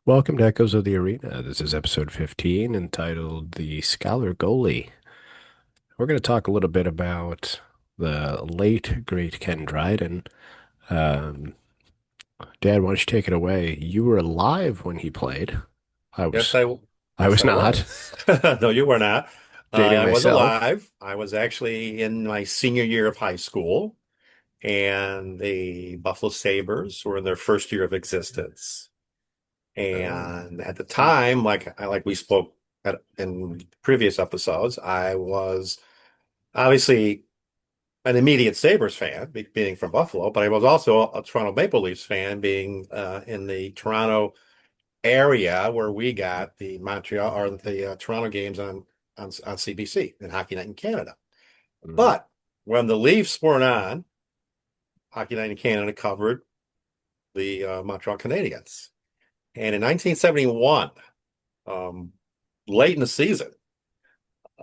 Welcome to Echoes of the Arena. This is episode 15 entitled The Scholar Goalie. We're going to talk a little bit about the late, great Ken Dryden. Um, Dad, why don't you take it away? You were alive when he played. I Yes, was, I I yes was I not. was. No, you were not. Dating I was myself. alive. I was actually in my senior year of high school, and the Buffalo Sabres were in their first year of existence. Oh. And at the time, like we spoke in previous episodes, I was obviously an immediate Sabres fan, being from Buffalo, but I was also a Toronto Maple Leafs fan, being in the Toronto area where we got the Montreal or the Toronto games on CBC and Hockey Night in Canada. Mhm. But when the Leafs weren't on, Hockey Night in Canada covered the Montreal Canadiens. And in 1971, um, late in the season,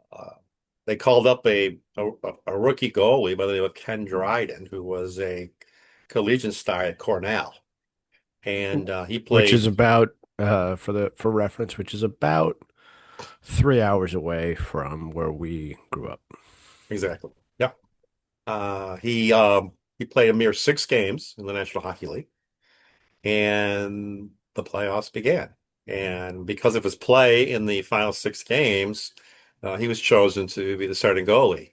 uh, they called up a rookie goalie by the name of Ken Dryden, who was a collegiate star at Cornell, and he Which is played about, for reference, which is about 3 hours away from where we grew up. exactly. Yeah. He played a mere 6 games in the National Hockey League, and the playoffs began. And because of his play in the final 6 games, he was chosen to be the starting goalie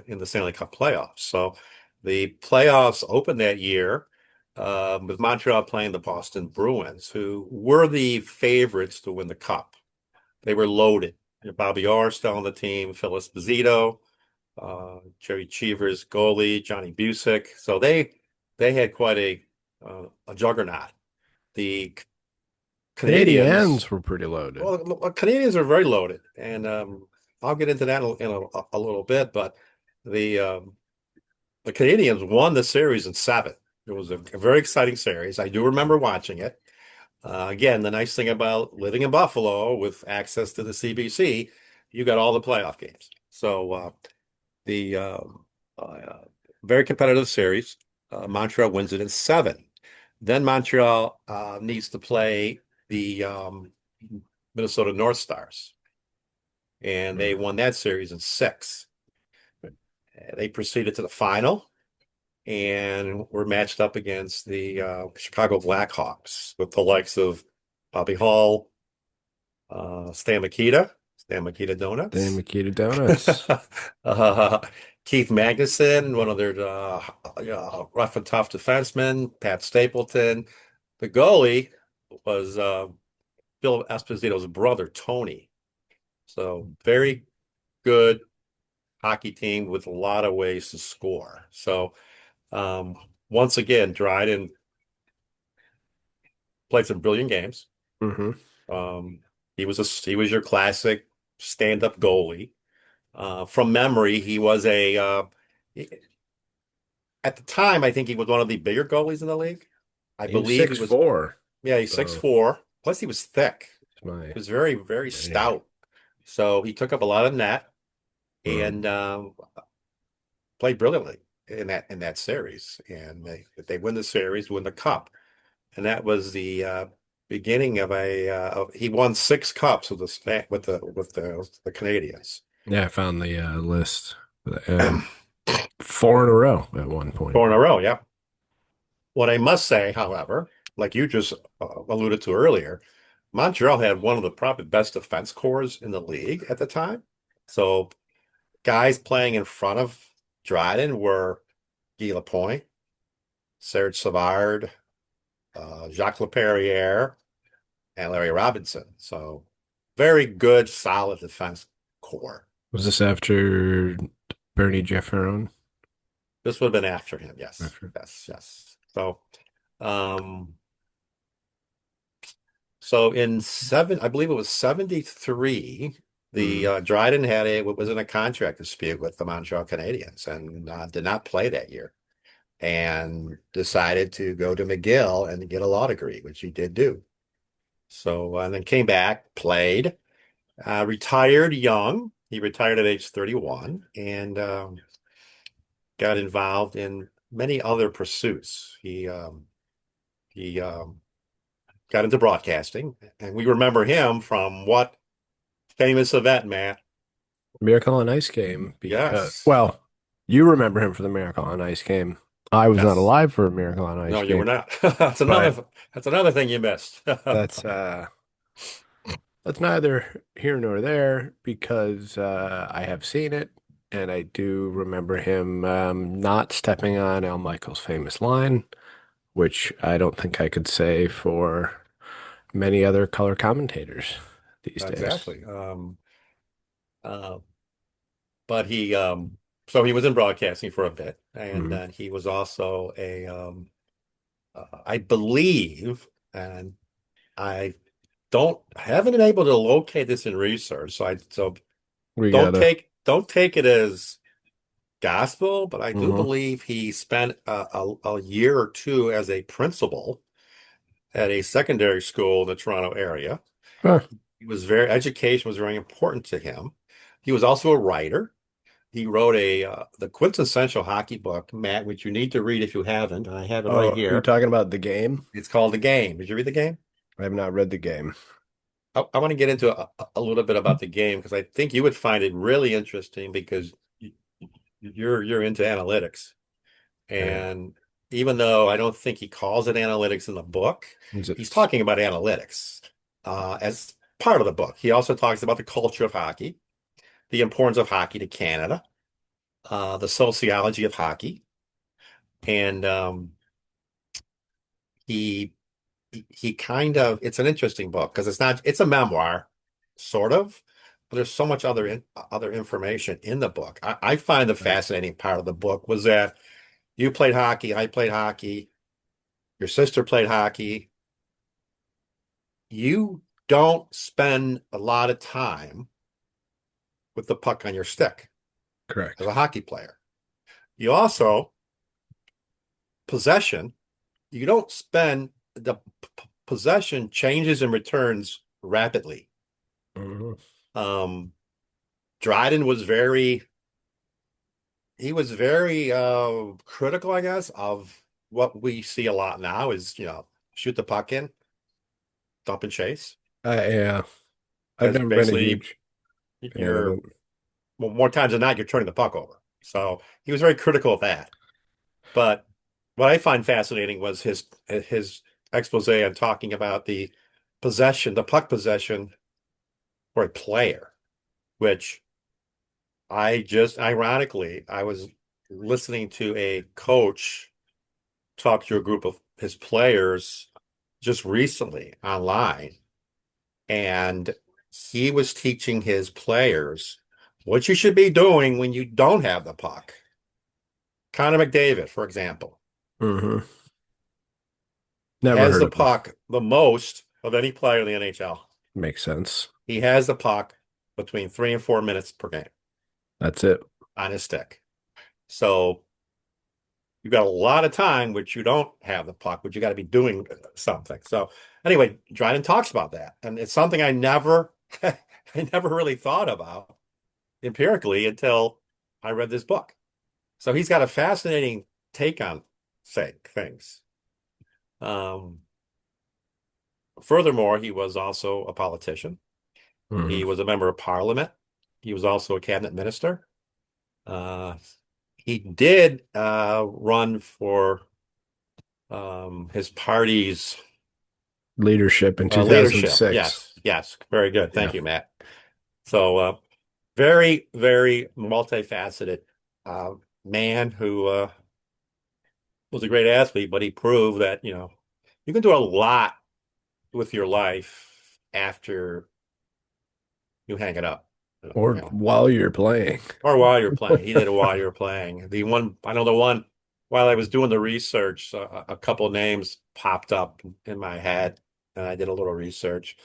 in the Stanley Cup playoffs. So the playoffs opened that year with Montreal playing the Boston Bruins, who were the favorites to win the cup. They were loaded. Bobby Orr still on the team, Phyllis Esposito, Jerry Cheever's goalie, Johnny Busick. So they had quite a juggernaut. The Canadians, Canadians were pretty loaded. well, the Canadians are very loaded, and I'll get into that in a little bit. But the um, the Canadians won the series in seven. It was a very exciting series. I do remember watching it. Again, the nice thing about living in Buffalo with access to the CBC, you got all the playoff games. So the uh, very competitive series. Montreal wins it in seven. Then Montreal needs to play the Minnesota North Stars, and they Mhm. won that series in six. They proceeded to the final and were matched up against the Chicago Blackhawks with the likes of Bobby Hall, Stan Mikita Damn Donuts, Makita Donuts. uh, Keith Magnuson, one of their rough and tough defensemen, Pat Stapleton. The goalie was Bill Esposito's brother, Tony. So very good hockey team with a lot of ways to score. So um, once again, Dryden played some brilliant games. Hmm. Um, he was your classic stand-up goalie. From memory, he was at the time, I think he was one of the bigger goalies in the league. I He was believe he six was, four. yeah, he's six So four. Plus, he was thick. it's my He was very, very yeah. stout. So he took up a lot of net Mm. and played brilliantly in that series. And they win the series, win the cup, and that was the beginning of he won 6 cups with the Canadians. Yeah, I found the list. Four in a row at one point. 4 in a row, yeah. What I must say, however, like you just alluded to earlier, Montreal had one of the probably best defense cores in the league at the time. So guys playing in front of Dryden were Guy Lapointe, Serge Savard, Jacques Laperriere, and Larry Robinson. So very good, solid defense core. Was this after Bernie Jefferon? This would have been after him. Yes, After. yes, yes. Um, so in I believe it was 73, the Mm. Dryden was in a contract dispute with the Montreal Canadiens and did not play that year and decided to go to McGill and get a law degree, which he did do. So and then came back, played, retired young. He retired at age 31 and got involved in many other pursuits. He got into broadcasting, and we remember him from what famous event, Matt? Miracle on Ice game because, Yes, well, you remember him for the Miracle on Ice game. I was not yes. alive for a Miracle on No, Ice you were game, not. but That's another thing you missed. that's that's neither here nor there because I have seen it and I do remember him not stepping on Al Michaels' famous line, which I don't think I could say for many other color commentators these days. Exactly. Uh, but so he was in broadcasting for a bit, and Mhm. then he was also I believe, and I haven't been able to locate this in research, so We gotta. don't take it as gospel, but I do Hmm. believe he spent a year or two as a principal at a secondary school in the Toronto area. Huh. Education was very important to him. He was also a writer. He wrote the quintessential hockey book, Matt, which you need to read if you haven't. I have it right Oh, are you here. talking about the game? It's called The Game. Did you read The Game? I have not read the game. I want to get into a little bit about the game because I think you would find it really interesting because you're into analytics. Uh, And even though I don't think he calls it analytics in the book, is it he's talking about analytics as part of the book. He also talks about the culture of hockey, the importance of hockey to Canada, the sociology of hockey, and he he kind of it's an interesting book because it's a memoir, sort of, but there's so much other information in the book. I find the right? fascinating part of the book was that you played hockey, I played hockey, your sister played hockey. You don't spend a lot of time with the puck on your stick as Correct. a hockey player. You also possession, you don't spend possession changes and returns rapidly. Mhm. Um, Dryden was very critical, I guess, of what we see a lot now is, shoot the puck in, dump and chase. Yeah, I've Because never been a basically huge fan of you're it. well, more times than not, you're turning the puck over. So he was very critical of that. But what I find fascinating was his expose on talking about the puck possession for a player, which ironically, I was listening to a coach talk to a group of his players just recently online, and he was teaching his players what you should be doing when you don't have the puck. Connor McDavid, for example, Hmm. Never has heard the of them. puck the most of any player in the NHL. Makes sense. He has the puck between 3 and 4 minutes per game That's it. on his stick. So you've got a lot of time which you don't have the puck, but you got to be doing something. So anyway, Dryden talks about that. And it's something I never I never really thought about empirically until I read this book. So he's got a fascinating take on say things. Um, Furthermore, he was also a politician. Hmm. He was a member of parliament. He was also a cabinet minister. Uh, he did run for his party's Leadership in leadership. 2006. Yes, yes, very good. Yeah. Thank you, Matt. So, very, very multifaceted uh, man who was a great athlete, but he proved that you can do a lot with your life after you hang it up. Or while you're playing. Or while you're playing. He did it while you're playing. I know the one, while I was doing the research, a couple names popped up in my head, and I did a little research.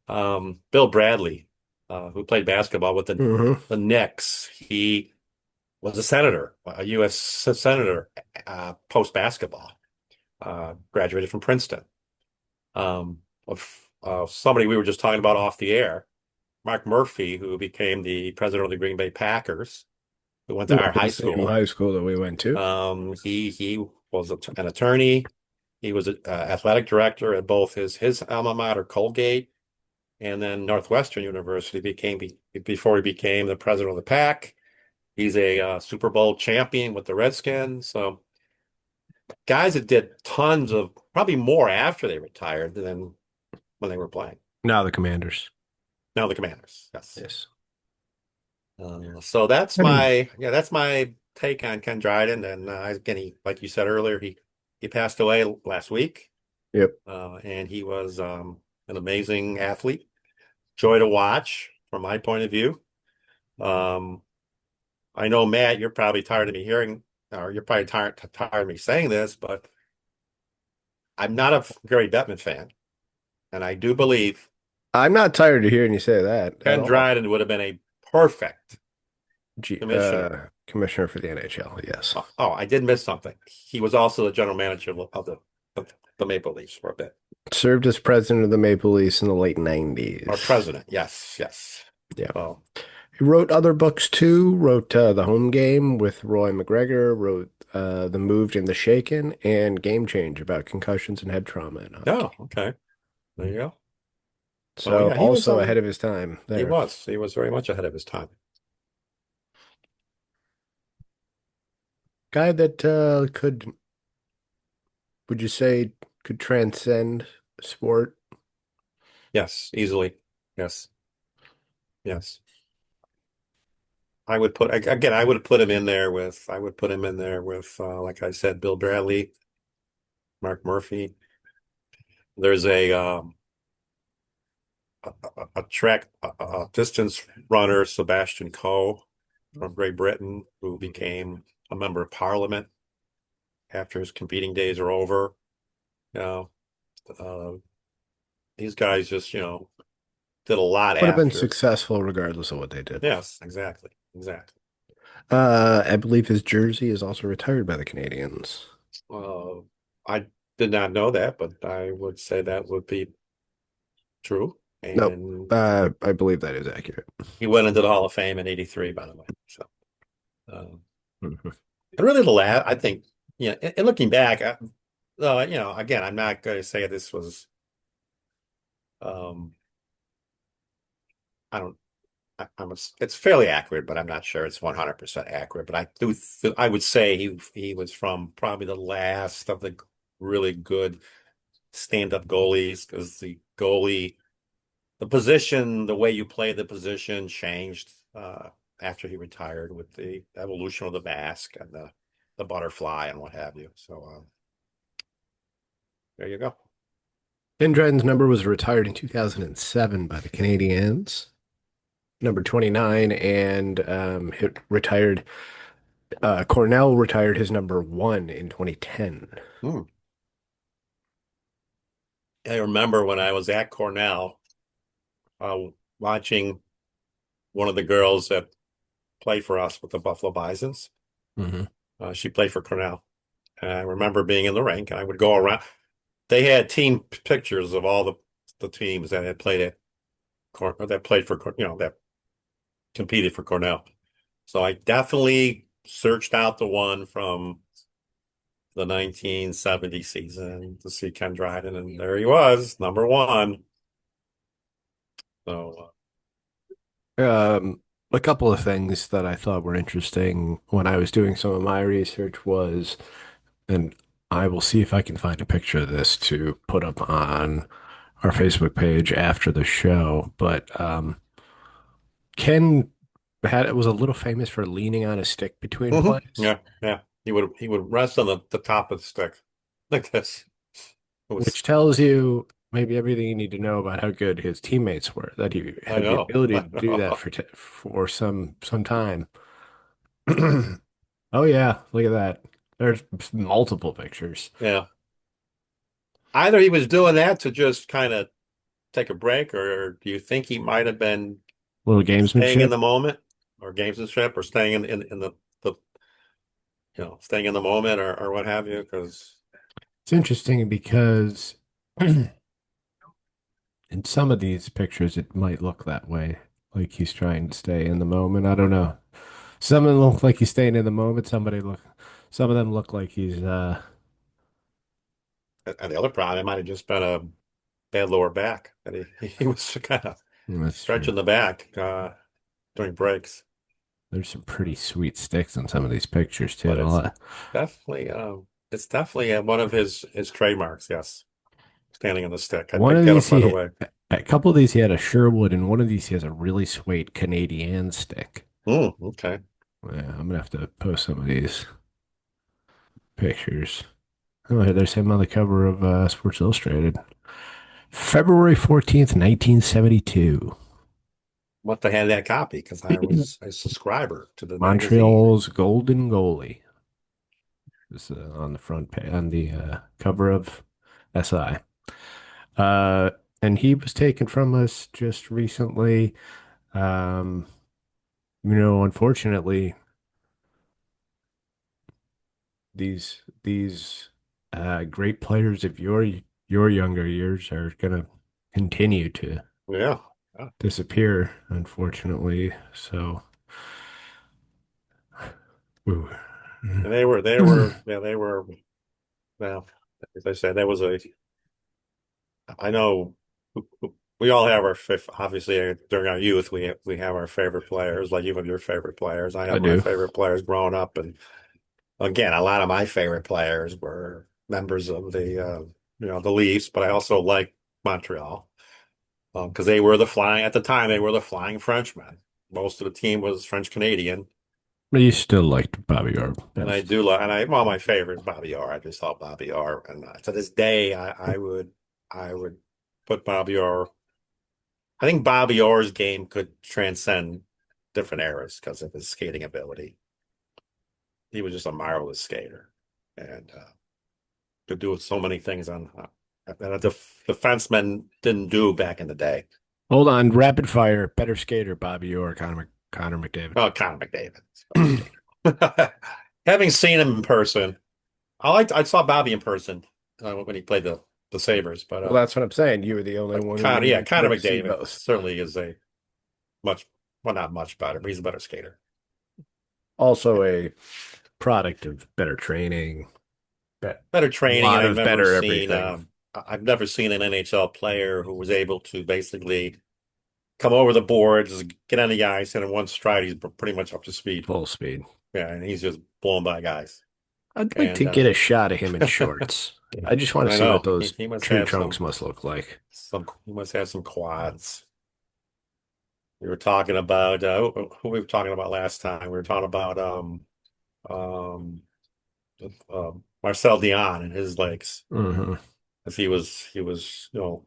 Bill Bradley, who played basketball with Hmm. the Knicks, he was a senator, a U.S. senator, post basketball, graduated from Princeton. Somebody we were just talking about off the air, Mark Murphy, who became the president of the Green Bay Packers, who went to Went our to high the same school. high school that we went to. He was an attorney. He was an athletic director at both his alma mater, Colgate, and then Northwestern University before he became the president of the pack. He's a Super Bowl champion with the Redskins. So guys that did tons of probably more after they retired than when they were playing. Now the Commanders. Now the Commanders. Yes. Yes. So that's my take on Ken Dryden. And again, like you said earlier, he passed away last week, Yep. and he was an amazing athlete, joy to watch from my point of view. Um, I know Matt, you're probably tired of me hearing, or you're probably tired of me saying this, but I'm not a Gary Bettman fan, and I do believe I'm not tired of hearing you say that at Ken all. Dryden would have been a perfect G commissioner. Commissioner for the NHL. Yes. Oh, I did miss something. He was also the general manager of the Maple Leafs for a bit, Served as president of the Maple Leafs in the late or 90s. president. Yes, yes. Yeah. Oh, He wrote other books too. Wrote The Home Game with Roy McGregor. Wrote The Moved and the Shaken and Game Change about concussions and head trauma in oh, hockey. okay. There you go. So So yeah, also ahead of his time he there. was he was very much ahead of his time. Guy that would you say, could transcend sport? Yes, easily. Yes, yes. I would put again. I would put him in there with. I would put him in there with, like I said, Bill Bradley, Mark Murphy. There's a track a distance runner, Sebastian Coe from Great Britain, who became a member of Parliament after his competing days are over. You know, uh, these guys just did a lot Would have been after. successful regardless of what they did. Yes, exactly, exactly. I believe his jersey is also retired by the Canadians. Uh, I did not know that, but I would say that would be true. Nope. And I believe that is accurate. he went into the Hall of Fame in '83, by the way. So, um, Mhm. and really, I think, and looking back, again, I'm not going to say this was, um, I don't, it's fairly accurate, but I'm not sure it's 100% accurate. But I would say he was from probably the last of the really good stand-up goalies, because the position, the way you play the position changed after he retired with the evolution of the mask and the butterfly and what have you. So there you go. Ken Dryden's number was retired in 2007 by the Canadiens, number 29, and hit retired. Cornell retired his number one in 2010. Hmm. I remember when I was at Cornell, uh, watching one of the girls that played for us with the Buffalo Bisons. Hmm. She played for Cornell. And I remember being in the rink, and I would go around. They had team pictures of all the teams that had played at that played for that competed for Cornell. So I definitely searched out the one from the 1970 season to see Ken Dryden, and there he was, number one. So Um, a couple of things that I thought were interesting when I was doing some of my research was, and I will see if I can find a picture of this to put up on our Facebook page after the show, but Ken was a little famous for leaning on a stick between plays, yeah, yeah. He would rest on the top of the stick like this. It which was tells you maybe everything you need to know about how good his teammates were, that he I had the know. ability I to do that know. for some time. Oh yeah, look at that. There's multiple pictures. Yeah. Either he was doing that to just kind of take a break, or do you think he might have been Little staying in gamesmanship. the moment, or gamesmanship, or staying in the staying in the moment, or what have you? Because It's interesting because in some of these pictures it might look that way, like he's trying to stay in the moment. I don't know. Some of them look like he's staying in the moment. Some of them look like he's And the other problem, it might have just been a bad lower back. And he was kind of That's true. stretching the back during breaks. There's some pretty sweet sticks in some of these pictures too. But A lot. definitely it's definitely one of his trademarks. Yes, standing on the stick. I'd One pick of that up these right he, away. a couple of these he had a Sherwood, and one of these he has a really sweet Canadian stick. Okay. Yeah, I'm gonna have to post some of these pictures. Oh, there's him on the cover of Sports Illustrated. February 14th, 1972. Must have had that copy because I was a subscriber to the magazine. Montreal's Golden Goalie is on the front page, on the cover of SI. Uh, and he was taken from us just recently. Um, unfortunately, these great players of your younger years are gonna continue to Yeah. Yeah. disappear, unfortunately. So, ooh. And they were, well, as I said, that was I know we all have our fifth, obviously during our youth, we have our favorite players, like you have your favorite players. I I have my do. favorite players growing up. And again, a lot of my favorite players were members of the Leafs, but I also like Montreal. Because they were at the time, they were the Flying Frenchmen. Most of the team was French Canadian. But you still liked Bobby Orr And I best. do like, well, my favorite is Bobby Orr. I just love Bobby Orr. And to this day, I would put Bobby Orr. I think Bobby Orr's game could transcend different eras because of his skating ability. He was just a marvelous skater and could do so many things that a defenseman didn't do back in the day. Hold on, rapid fire. Better skater, Bobby Orr, Connor McDavid. Oh, Connor McDavid, is a better skater. Having seen him in person, I saw Bobby in person when he played the Sabres, Well, that's what I'm saying. You were the only but one who Connor went to see McDavid both. certainly is a much, well, not much better, but he's a better skater. Also a product of better training, a Better training, and lot of better everything. I've never seen an NHL player who was able to basically come over the boards, get on the ice, and in one stride, he's pretty much up to speed. Full speed. Yeah, and he's just blown by guys. I'd like to And get a shot of him in shorts. I just want to I see what know those he must tree have trunks must look like. he must have some quads. We were talking about who we were talking about last time. We were talking about um Marcel Dion and his legs. Hmm. If he was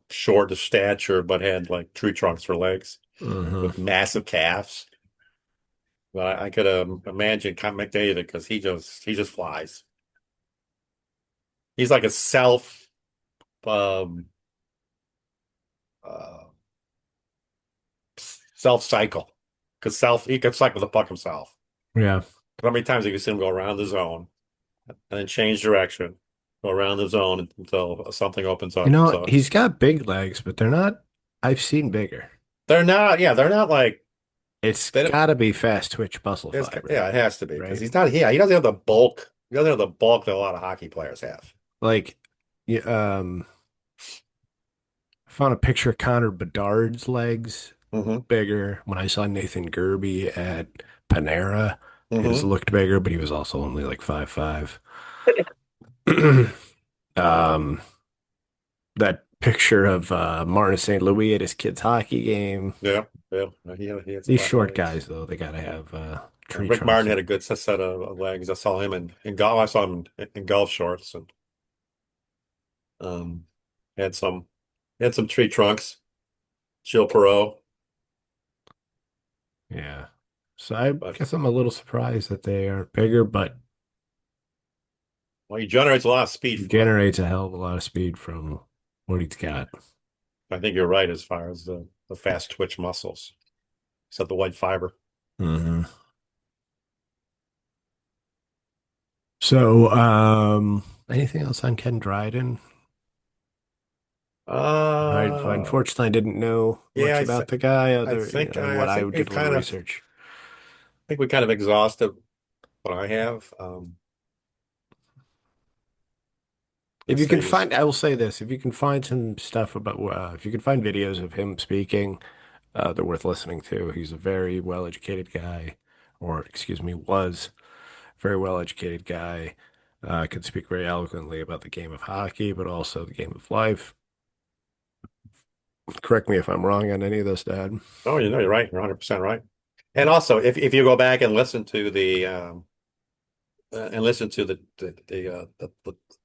short of stature but had like tree trunks for legs Hmm. with massive calves. But I could imagine Con McDavid because he just flies. He's like a um uh self cycle because self he can cycle the puck himself. Yeah. How many times have you seen him go around the zone and then change direction, go around the zone until something opens up? So He's got big legs, but they're not, I've seen bigger. they're not like It's they don't. got to be fast twitch muscle fiber, Yeah, it has to be because right? he's not. Yeah, he doesn't have the bulk. He doesn't have the bulk that a lot of hockey players have. Like, yeah, I found a picture of Connor Bedard's legs Hmm. bigger. When I saw Nathan Gerby at Panera, his Hmm. looked bigger, but he was also only like 5'5". Um, that picture of Martin St. Louis at his kid's hockey game. Yeah, yeah. He had some These rough short legs. guys, though, they gotta have tree Rick trunks. Martin had a good set of legs. I saw him in golf. I saw him in golf shorts and um had some tree trunks. Gilles Perreault, Yeah. So I but guess I'm a little surprised that they are bigger, but well, he generates a lot of speed he from it. generates a hell of a lot of speed from what he's got. I think you're right as far as the fast twitch muscles, except the white fiber. Hmm. So, anything else on Ken Dryden? Uh, Unfortunately, I didn't know yeah, much about the guy than I what I think did a little research. we kind of exhausted what I have. If I'd you say can he was. find, I will say this, if you can find some stuff about, if you can find videos of him speaking, they're worth listening to. He's a very well-educated guy, or excuse me, was a very well-educated guy. Could speak very eloquently about the game of hockey, but also the game of life. Correct me if I'm wrong on any of this, Dad. Oh, you're right. You're 100% right. And also, if you go back and listen to the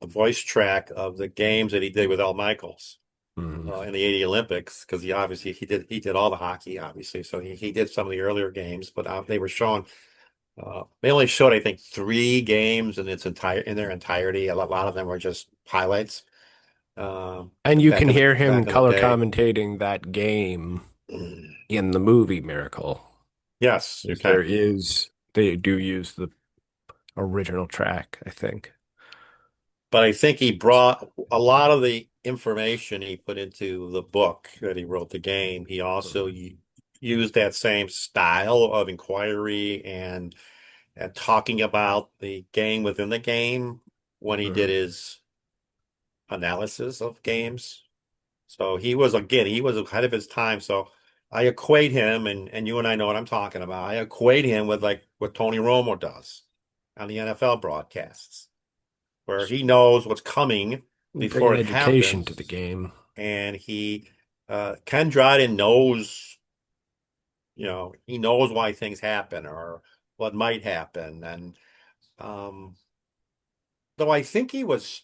voice track of the games that he did with Al Michaels Mhm. in the '80 Olympics, because he did all the hockey, obviously. So he did some of the earlier games, but they were showing. They only showed, I think, three games in their entirety. A lot of them were just highlights. And you Back can in the hear him back in the color day. commentating that game Mm. in the movie Miracle, Yes, you because can. they do use the original track, I think. But I think he brought a lot of the information he put into the book that he wrote, the game. He also Mhm. used that same style of inquiry and talking about the game within the game when he did Mhm. his analysis of games. So he was ahead of his time. So I equate him, and you and I know what I'm talking about. I equate him with like what Tony Romo does on the NFL broadcasts, where he knows what's coming Bring before an it education to the happens, game. and Ken Dryden knows, he knows why things happen or what might happen, and um, though I think he was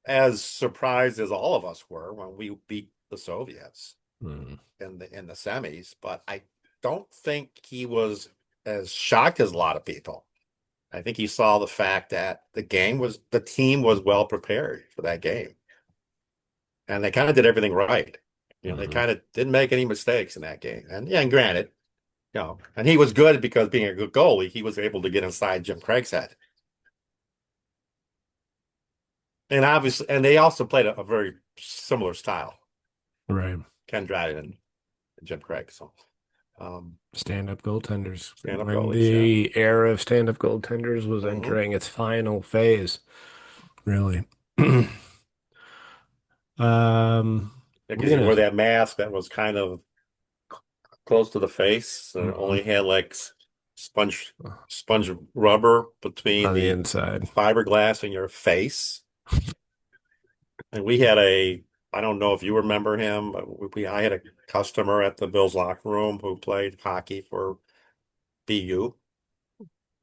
as surprised as all of us were when we beat the Soviets Mhm. in the semis, but I don't think he was as shocked as a lot of people. I think he saw the fact that the team was well prepared for that game. And they kind of did everything right. They Mhm. kind of didn't make any mistakes in that game. And yeah, and granted, and he was good because being a good goalie, he was able to get inside Jim Craig's head. And obviously, and they also played a very similar style, Right. Ken Dryden and Jim Craig. So, um, Stand-up goaltenders. stand-up When goalies, yeah. the era of stand-up goaltenders was Hmm. entering its final phase, really. Yeah, We're because you gonna. wore that mask that was kind of close to the face and it Mhm. only had like sponge sponge rubber between On the the inside. fiberglass and your face. And I don't know if you remember him, but I had a customer at the Bills locker room who played hockey for BU,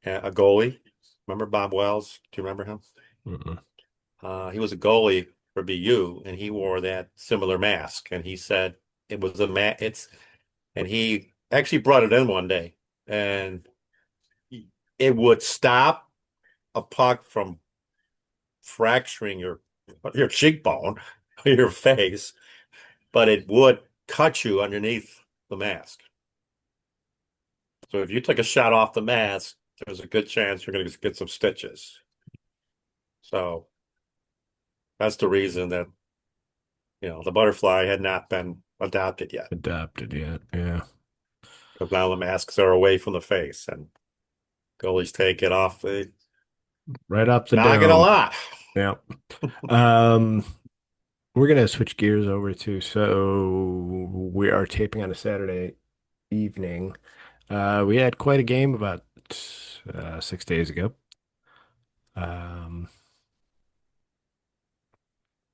a goalie. Remember Bob Wells? Do you remember him? Mhm. He was a goalie for BU, and he wore that similar mask. And he said it was and he actually brought it in one day, and it would stop a puck from fracturing your cheekbone, your face, but it would cut you underneath the mask. So if you took a shot off the mask, there's a good chance you're going to get some stitches. So that's the reason that, the butterfly had not been adopted yet. Adapted yet. Yeah. Because now the masks are away from the face and goalies take it off. They Right up the knock it a dome. lot. Yeah. Um, we're gonna switch gears over to, so we are taping on a Saturday evening. We had quite a game about 6 days ago. Um,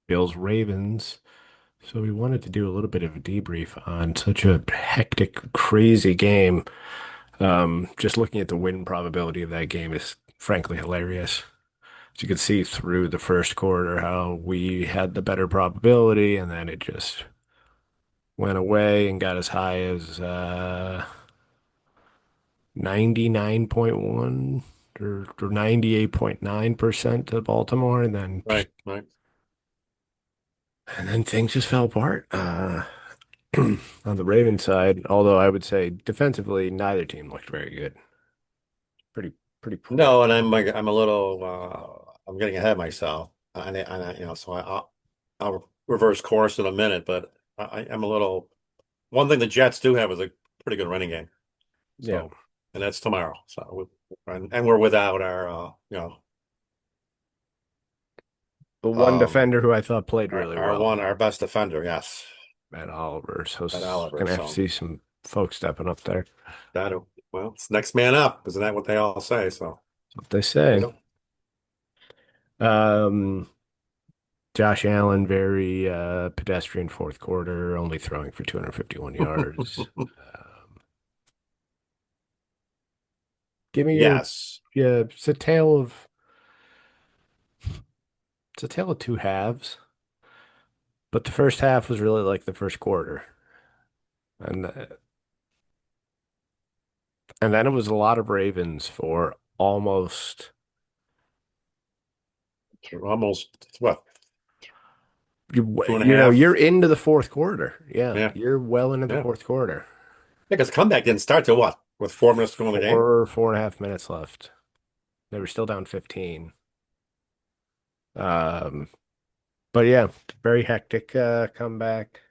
Bills Ravens. So we wanted to do a little bit of a debrief on such a hectic, crazy game. Just looking at the win probability of that game is frankly hilarious. As you can see through the first quarter, how we had the better probability, and then it just went away and got as high as 99.1 or 98.9% to Baltimore, Right, right. and then things just fell apart. On the Ravens side, although I would say defensively, neither team looked very good. Pretty, pretty poor. No, and I'm a little I'm getting ahead of myself, so I'll reverse course in a minute. But I'm a little. One thing the Jets do have is a pretty good running game. Yeah. So, and that's tomorrow. So, and we're without our The one Um, defender who I thought played really well, our best defender, yes, Matt Oliver. So at going Oliver. to have to So see some folks stepping up there. that well, it's next man up. Isn't that what they all say? So That's what they there you say. go. Um, Josh Allen, very pedestrian fourth quarter, only throwing for 251 yards. Um, give me your, Yes. yeah, it's a tale of two halves, but the first half was really like the first quarter. And and then it was a lot of Ravens for almost Almost what, two and a you're half? into the fourth quarter. Yeah, Yeah, you're well into the yeah. fourth quarter. Because comeback didn't start till what? With 4 minutes to go in the game? 4.5 minutes left. They were still down 15. Um, but yeah, very hectic comeback.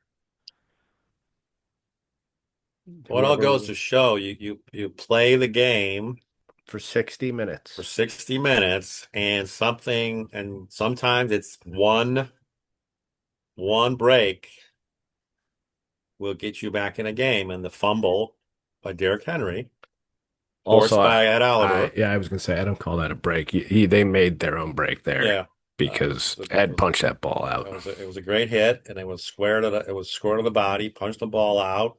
Well, it all goes Whoever to show you play the game for 60 for minutes. 60 minutes and sometimes it's one break will get you back in a game. And the fumble by Derrick Henry, Also, forced by Ed Oliver. I was gonna say I don't call that a break. They made their own break there Yeah. because It Ed was punched that ball out. it was a great hit, and it was square to the body, punched the ball out.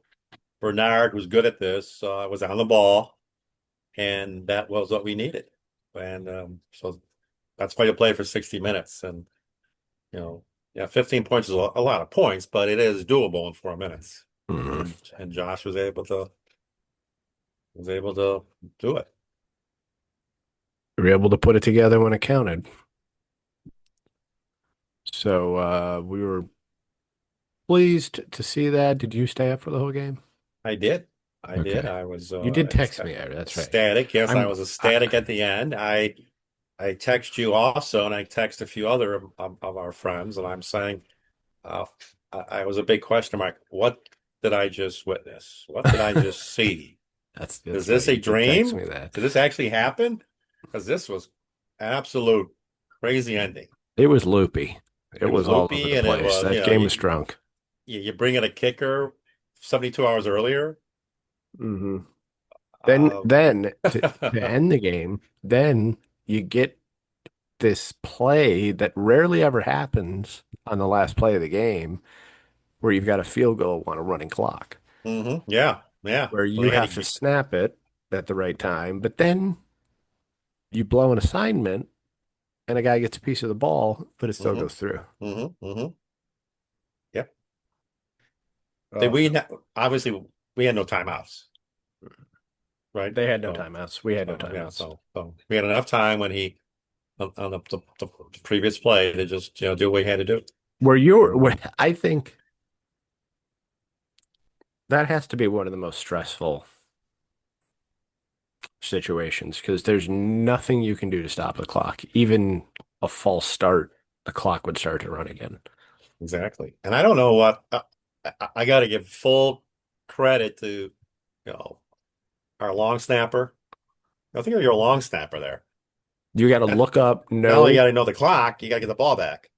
Bernard was good at this, was on the ball, and that was what we needed. And so that's why you play for 60 minutes. And you know, yeah, 15 points is a lot of points, but it is doable in 4 minutes. Mhm. And Josh was able to do it. We were able to put it together when it counted. So we were pleased to see that. Did you stay up for the whole game? I did. I did. Okay. I was You did text me. That's right. ecstatic. Yes, I I'm was I, ecstatic at the end. I text you also, and I text a few other of our friends, and I'm saying, uh, I was a big question mark. What did I just witness? What did I just see? that's Is this funny. a You did text dream? me that. Did this actually happen? Because this was absolute crazy ending. It was loopy. It It was was all over loopy, the and it place. was, That game was drunk. you bring in a kicker 72 hours earlier. Hmm. Then Uh, then to end the game, then you get this play that rarely ever happens on the last play of the game, where you've got a field goal on a running clock, Yeah, yeah. where Well, you they had have to to. snap it at the right time, but then you blow an assignment and a guy gets a piece of the ball, but it still Hmm. goes through. Hmm. Yeah. They, Oh, we obviously we had no timeouts, right? they had no So, timeouts. We had no yeah. timeouts. So we had enough time when he on the previous play to just do what we had to do. I think that has to be one of the most stressful situations because there's nothing you can do to stop the clock. Even a false start, the clock would start to run again. Exactly. And I don't know what I got to give full credit to, our long snapper. I think you're a long snapper there. You got to look up, Not only you no. got to know the clock, you got to get the ball back.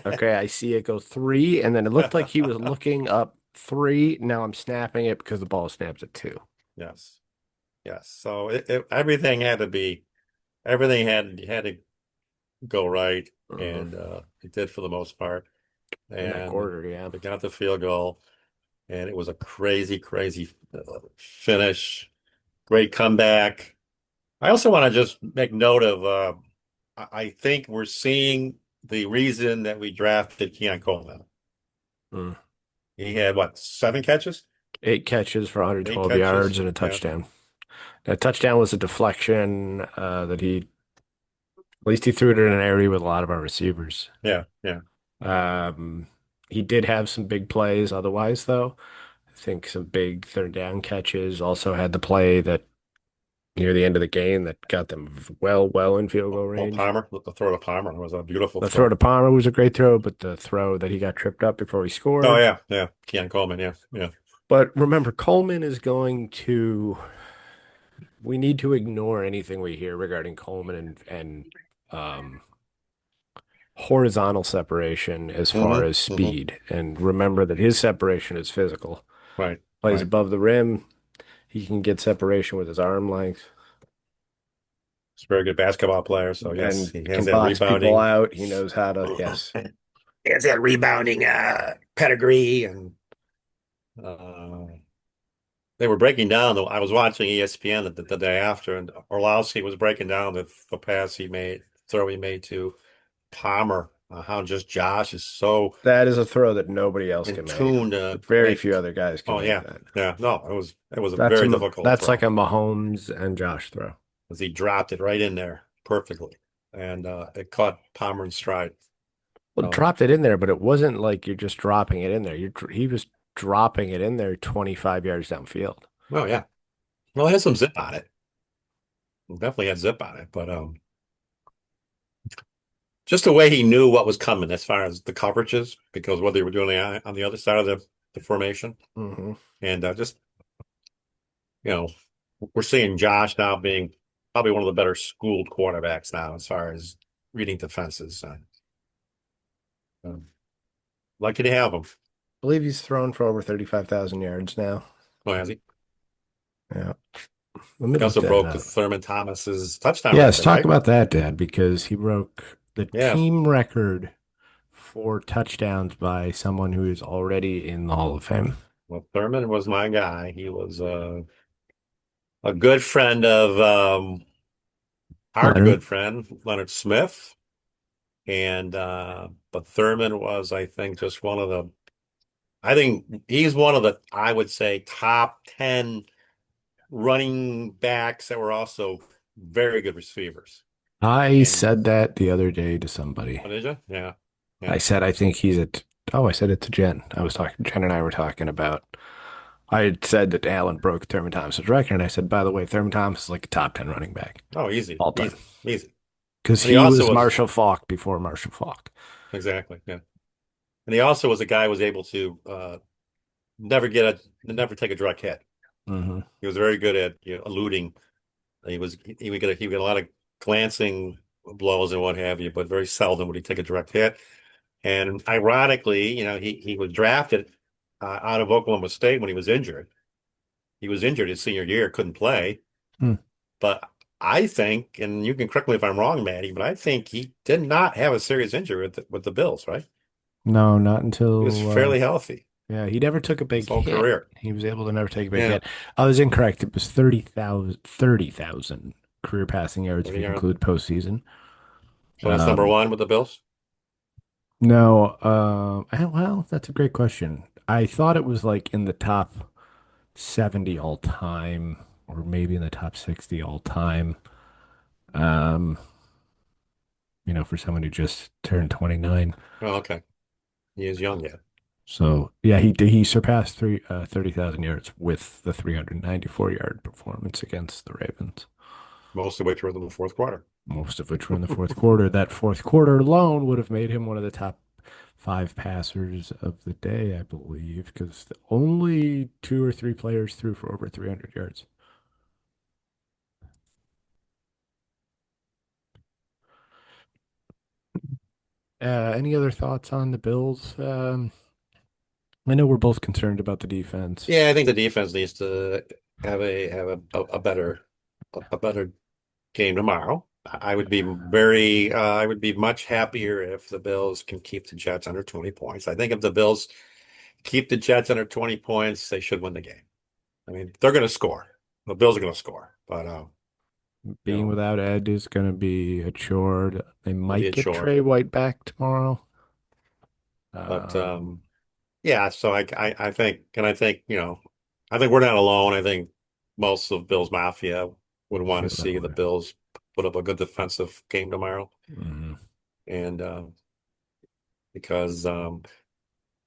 Okay, I see it go three, and then it looked like he was looking up three. Now I'm snapping it because the ball snaps at two. Yes. Yes. So everything had to be, had to go right, Mhm. and it did for the most part. In that And quarter, yeah. they got the field goal, and it was a crazy, crazy finish. Great comeback. I also want to just make note of, I think we're seeing the reason that we drafted Keon Coleman. Mm. He had what, 7 catches? 8 catches for Eight 112 yards catches. and a Yeah. touchdown. That touchdown was a deflection that at least he threw it in an area with a lot of our receivers. Yeah. Yeah. Um, he did have some big plays otherwise, though. I think some big third down catches. Also had the play that near the end of the game that got them well in field goal Oh, range. Palmer, the throw to Palmer was a beautiful The throw throw. to Palmer was a great throw, but the throw that he got tripped up before he Oh scored. yeah, yeah. Keon Coleman, yeah, yeah. But remember, Coleman is going to, we need to ignore anything we hear regarding Coleman and horizontal separation as far Hmm. as Hmm. speed. And remember that his separation is physical. Right, Plays right. above the rim, he can get separation with his arm length He's a very good basketball player. So yes, and he has can that box people rebounding. out. He knows how to, yes. He has that rebounding pedigree, and uh, they were breaking down. I was watching ESPN the day after, and Orlowski was breaking down the pass he made, throw he made to Palmer. How just Josh is so That is a throw that nobody else in can make. tune to Very few make. other guys can Oh make yeah, that. yeah. No, it was a very difficult That's like throw a Mahomes and Josh throw. because he dropped it right in there perfectly, and it caught Palmer in stride. Well, So, dropped it in there, but it wasn't like you're just dropping it in there. He was dropping it in there 25 yards downfield. oh yeah, well, it has some zip on it. It definitely had zip on it, but just the way he knew what was coming as far as the coverages, because what they were doing on the other side of the formation, Hmm. and just you know, we're seeing Josh now being probably one of the better schooled quarterbacks now as far as reading defenses. Um, lucky to have him. I believe he's thrown for over 35,000 yards now. Oh, has he? Yeah. Let me He look also that broke up. Thurman Thomas's touchdown Yes, record, talk right? about that, Dad, because he broke the Yeah. team record for touchdowns by someone who is already in the Hall of Fame. Well, Thurman was my guy. He was a good friend of our Leonard. good friend Leonard Smith, and but Thurman was, I think, just one of the. I think he's one of the, I would say, top 10 running backs that were also very good receivers. I And said that the other day to somebody. what did you? Yeah, I yeah. said I think he's at. Oh, I said it to Jen. Jen and I were talking about. I had said that Allen broke Thurman Thomas's record, and I said, by the way, Thurman Thomas is like a top 10 running back Oh, easy, all time easy, easy. because And he he also was was Marshall Faulk before Marshall Faulk. exactly, yeah. And he also was a guy who was able to never take a direct hit. Hmm. He was very good at eluding. He would get a lot of glancing blows and what have you, but very seldom would he take a direct hit. And ironically, he was drafted out of Oklahoma State when he was injured. He was injured his senior year, couldn't play. Hmm. But I think, and you can correct me if I'm wrong, Maddie, but I think he did not have a serious injury with the Bills, right? No, not He was until fairly healthy yeah, he never took a his big whole hit. career. He was able to never take a big Yeah, hit. I was incorrect. It was 30,000 career passing yards if 30 you yards. include postseason. So that's number Um, one with the Bills. no, well, that's a great question. I thought it was like in the top 70 all time, or maybe in the top 60 all time. Um, for someone who just turned 29. Oh, okay. He is young yet. So yeah, he surpassed 30,000 yards with the 394 yard performance against the Ravens, Most of which were in the fourth quarter. most of which were in the fourth quarter. That fourth quarter alone would have made him one of the top five passers of the day, I believe, because only two or three players threw for over 300 yards. Any other thoughts on the Bills? I know we're both concerned about the defense. Yeah, I think the defense needs to have a better game tomorrow. I would be much happier if the Bills can keep the Jets under 20 points. I think if the Bills keep the Jets under 20 points, they should win the game. I mean, they're going to score. The Bills are going to score, but you Being know, without Ed is going to be a chore. They it'll be might a get chore. Trey White back tomorrow. But Um, yeah, so I think we're not alone. I think most of Bills Mafia would want feel to that see the way. Bills put up a good defensive game tomorrow, Mhm. and because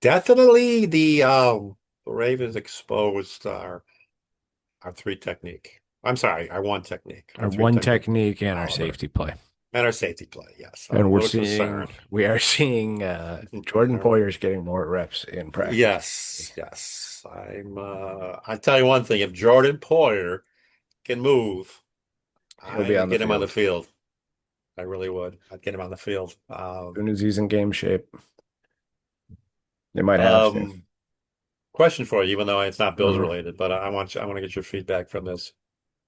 definitely the Ravens exposed our three technique. I'm sorry, our one technique, our Our three one technique, technique and our Oliver, safety play. and our safety play. Yes, I'm And a little concerned. we are seeing Jordan All right. Poyer's getting more reps in practice. Yes, yes. I tell you one thing, if Jordan Poyer can move, He'll be I on the get him on the field. field. I really would. I'd get him on the field. As soon as he's in game shape, they might have to. Um, Question for you, even though it's not Bills Mhm. related, but I want to get your feedback from this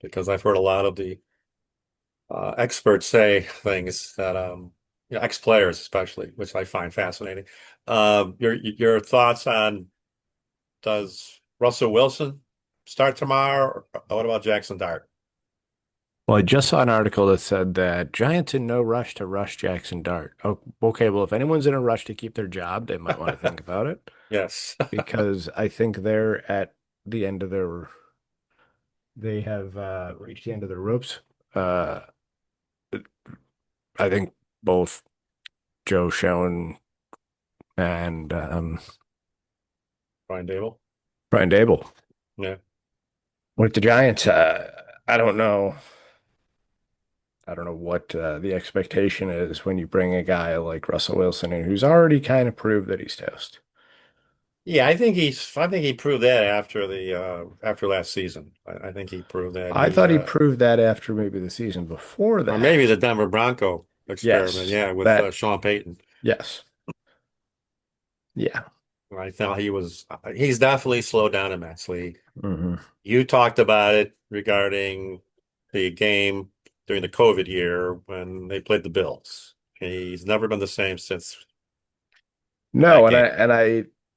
because I've heard a lot of the experts say things that ex-players especially, which I find fascinating. Your thoughts on does Russell Wilson start tomorrow, or what about Jackson Dart? Well, I just saw an article that said that Giants in no rush to rush Jackson Dart. Oh, okay. Well, if anyone's in a rush to keep their job, they might want to think about it Yes. because I think they're at the end of their, they have reached the end of their ropes. Uh, I think both Joe Schoen and Brian Dable. Brian Dable. Yeah. With the Giants, I don't know. I don't know what the expectation is when you bring a guy like Russell Wilson in, who's already kind of proved that he's toast. Yeah, I think he proved that after the after last season. I think he proved that I he thought he proved that after maybe the season before or maybe that. the Denver Bronco experiment, Yes, yeah, with that, Sean Payton. yes, yeah. I thought he's definitely slowed down in Matt's league. Hmm. You talked about it regarding the game during the COVID year when they played the Bills. He's never been the same since that No, and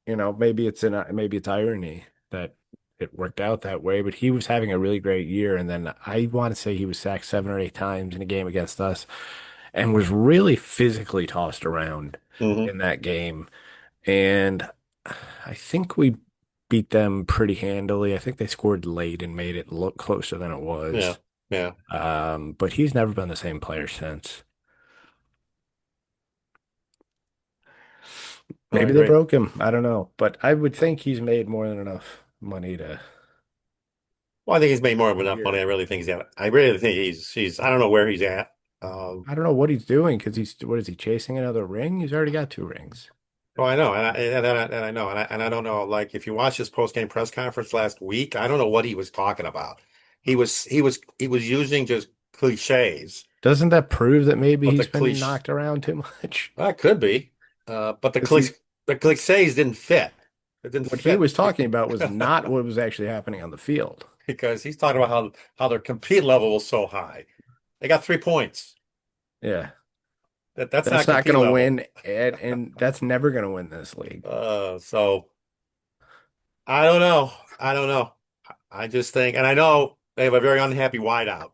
game. maybe it's irony that it worked out that way, but he was having a really great year, and then I want to say he was sacked 7 or 8 times in a game against us, and was really physically tossed around Hmm. in that game. And I think we beat them pretty handily. I think they scored late and made it look closer than it Yeah, was. yeah, But he's never been the same player since. I Maybe they agree. broke him. I don't know. But I would think he's made more than enough money to Well, I think he's made more of a enough money. year. I really think I don't know where he's at. I don't know what he's doing because what is he chasing another ring? He's already got 2 rings. Well, I know, and I know, and I don't know. Like, if you watch his post-game press conference last week, I don't know what he was talking about. He was using just cliches, Doesn't that prove that maybe but the he's been cliche knocked around too much? that could be, but Because he's the cliches didn't fit. It didn't what he fit was talking about was not what was actually happening on the field. because he's talking about how their compete level was so high. They got 3 points. Yeah. That's That's not not compete going to level. win, and that's never going to win this league. So I don't know. I don't know. I just think, and I know they have a very unhappy wideout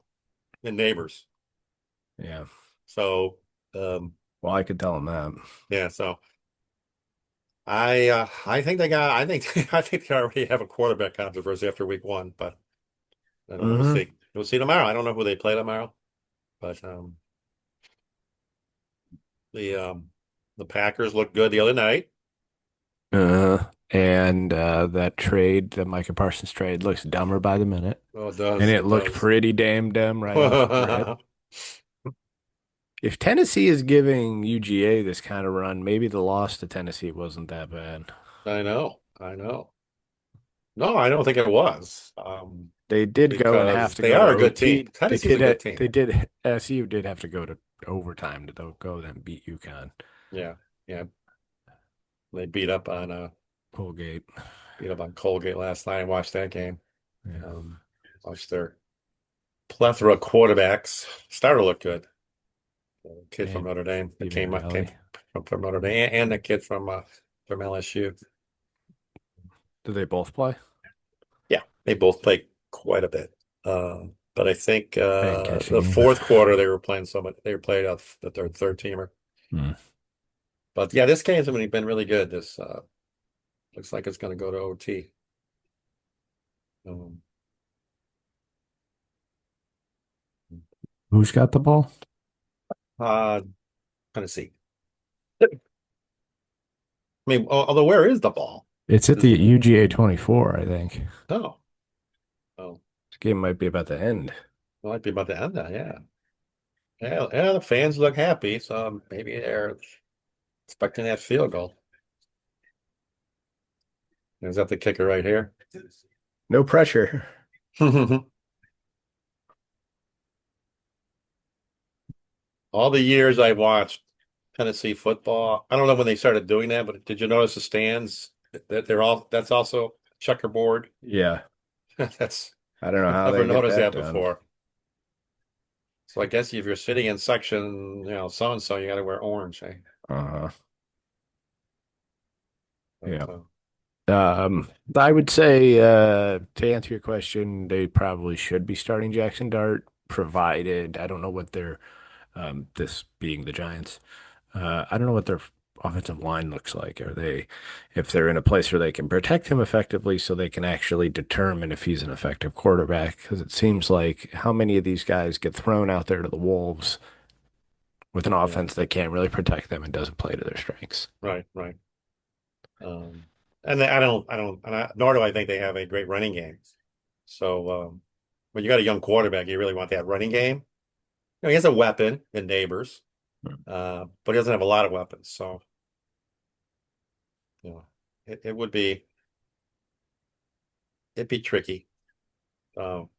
in Neighbors. Yeah. So, um, Well, I could tell him that. yeah. So I think I think I think they already have a quarterback controversy after week one, but I don't know. We'll Hmm. see. We'll see tomorrow. I don't know who they play tomorrow, but the the Packers looked good the other night. And that trade, the Micah Parsons trade, looks dumber by the minute. Oh, it And does. it It looked does. pretty damn dumb right off the rip. I If Tennessee is giving UGA this kind of run, maybe the loss to Tennessee wasn't that bad. know. I know. No, I don't think it was. They did go and have Because to they go to are a good team. OT. Tennessee's a good They team. did SU did have to go to overtime to go then beat UConn. Yeah. Yeah. They Colgate. beat up on Colgate last night. I watched that game. Yeah. Um, Watched their plethora of quarterbacks. Starter looked good. The kid from And Notre Dame that Stephen came Gurley. from Notre Dame, and the kid from LSU. Do they both play? Yeah, they both played quite a bit. But I think I didn't catch the the game. fourth quarter they were playing so much. They were playing out the third teamer. Hmm. But yeah, this game's been really good. This looks like it's going to go to OT. Um, Who's got the ball? uh, Tennessee. I mean, although where is the ball? It's at the Is UGA 24, I think. no. Oh, This game might be about to end. might be about to end now. Yeah. Yeah, yeah, the fans look happy, so maybe they're expecting that field goal. Is that the kicker right here? No pressure. all the years I watched Tennessee football, I don't know when they started doing that, but did you notice the stands that that's also checkerboard? Yeah. That's I don't know how never they get noticed that that done. before. So I guess if you're sitting in section, so and so, you got to wear orange, eh? Uh, But yeah. I would say, to answer your question, they probably should be starting Jackson Dart, provided I don't know what their this being the Giants. I don't know what their offensive line looks like. Are they, if they're in a place where they can protect him effectively so they can actually determine if he's an effective quarterback? Because it seems like how many of these guys get thrown out there to the wolves with an yeah, offense that can't really protect them and doesn't play to their strengths. right, right. Um, and nor do I think they have a great running game. So when you got a young quarterback, you really want that running game. He has a weapon in Neighbors, but he doesn't have a lot of weapons. So, you know, it would be it'd be tricky. Um,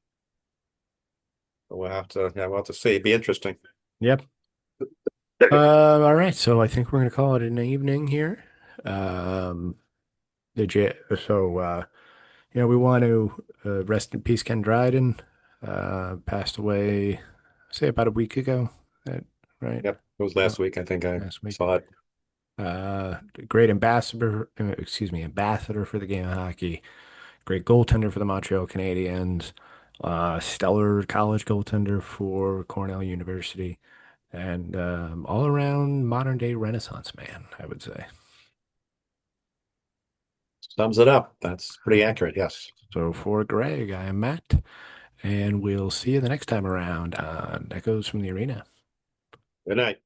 but we'll have to see. It'd be interesting. Yep. All right. So I think we're gonna call it an evening here. Um, did you? So we want to rest in peace, Ken Dryden. Passed away, say about a week ago. That right? Yep, it was Oh, last week. I think I last week. saw it. Great ambassador, excuse me, ambassador for the game of hockey. Great goaltender for the Montreal Canadiens. Stellar college goaltender for Cornell University, and all around modern day Renaissance man, I would say. Sums it up. That's All pretty right. accurate. Yes. So for Greg, I am Matt, and we'll see you the next time around on Echoes from the Arena. Good night.